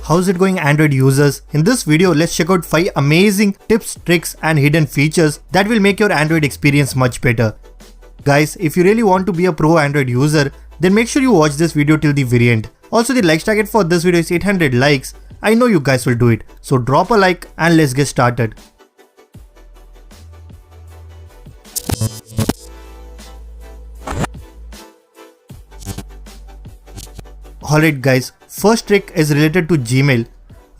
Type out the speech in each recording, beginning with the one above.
How's it going, Android users? In this video, let's check out 5 amazing tips, tricks and hidden features that will make your Android experience much better. Guys, if you really want to be a pro Android user, then make sure you watch this video till the very end. Also, the likes target for this video is 800 likes. I know you guys will do it. So drop a like and let's get started. Alright guys, first trick is related to Gmail.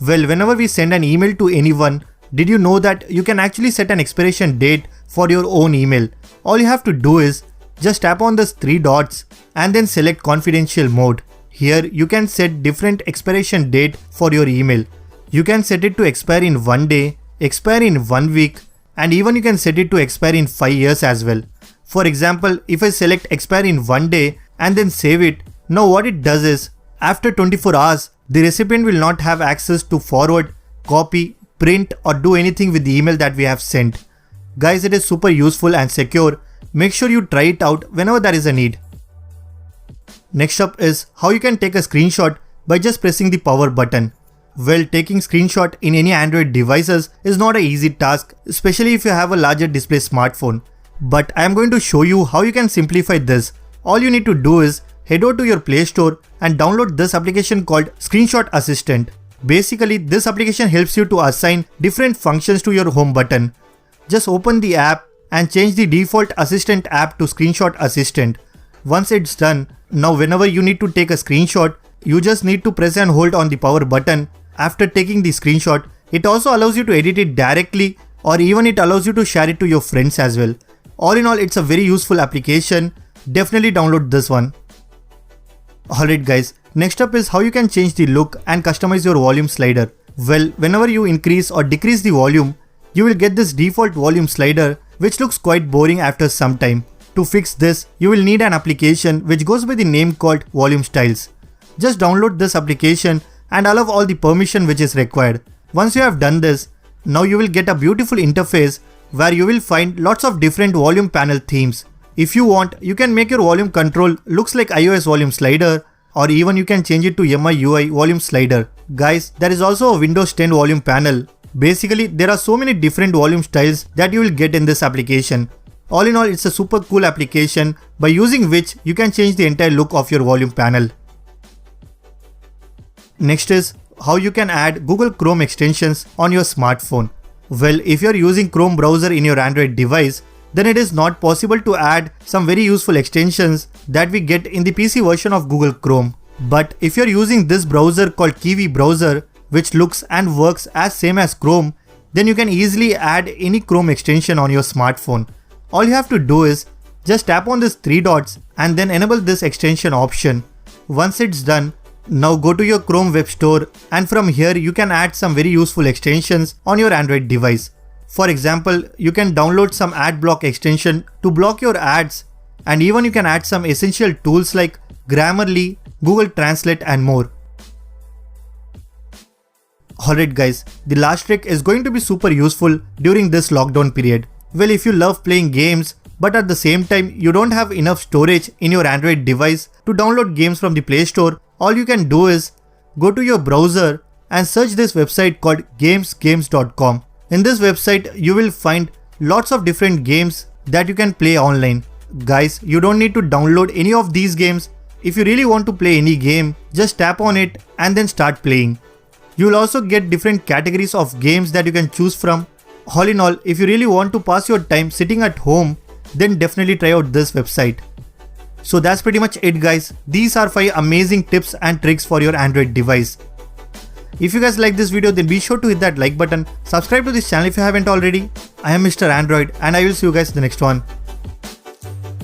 Well, whenever we send an email to anyone, did you know that you can actually set an expiration date for your own email? All you have to do is just tap on these 3 dots and then select confidential mode. Here you can set different expiration date for your email. You can set it to expire in 1 day, expire in 1 week, and even you can set it to expire in 5 years as well. For example, if I select expire in 1 day and then save it, now what it does is, after 24 hours, the recipient will not have access to forward, copy, print or do anything with the email that we have sent. Guys, it is super useful and secure. Make sure you try it out whenever there is a need. Next up is how you can take a screenshot by just pressing the power button. Well, taking screenshot in any Android devices is not an easy task, especially if you have a larger display smartphone. But I am going to show you how you can simplify this. All you need to do is head over to your Play Store and download this application called Screenshot Assistant. Basically, this application helps you to assign different functions to your home button. Just open the app and change the default Assistant app to Screenshot Assistant. Once it's done, now whenever you need to take a screenshot, you just need to press and hold on the power button. After taking the screenshot, it also allows you to edit it directly, or even it allows you to share it to your friends as well. All in all, it's a very useful application. Definitely download this one. Alright guys, next up is how you can change the look and customize your volume slider. Well, whenever you increase or decrease the volume, you will get this default volume slider which looks quite boring after some time. To fix this, you will need an application which goes by the name called Volume Styles. Just download this application and allow all the permission which is required. Once you have done this, now you will get a beautiful interface where you will find lots of different volume panel themes. If you want, you can make your volume control looks like iOS volume slider, or even you can change it to MIUI volume slider. Guys, there is also a Windows 10 volume panel. Basically, there are so many different volume styles that you will get in this application. All in all, it's a super cool application by using which you can change the entire look of your volume panel. Next is how you can add Google Chrome extensions on your smartphone. Well, if you are using Chrome browser in your Android device, then it is not possible to add some very useful extensions that we get in the PC version of Google Chrome. But if you are using this browser called Kiwi browser, which looks and works as same as Chrome, then you can easily add any Chrome extension on your smartphone. All you have to do is just tap on these 3 dots and then enable this extension option. Once it's done, now go to your Chrome web store and from here you can add some very useful extensions on your Android device. For example, you can download some ad block extension to block your ads, and even you can add some essential tools like Grammarly, Google Translate and more. Alright guys, the last trick is going to be super useful during this lockdown period. Well, if you love playing games but at the same time you don't have enough storage in your Android device to download games from the Play Store, all you can do is go to your browser and search this website called gamesgames.com. In this website, you will find lots of different games that you can play online. Guys, you don't need to download any of these games. If you really want to play any game, just tap on it and then start playing. You will also get different categories of games that you can choose from. All in all, if you really want to pass your time sitting at home, then definitely try out this website. So that's pretty much it guys. These are 5 amazing tips and tricks for your Android device. If you guys like this video, then be sure to hit that like button. Subscribe to this channel if you haven't already. I am Mr. Android and I will see you guys in the next one.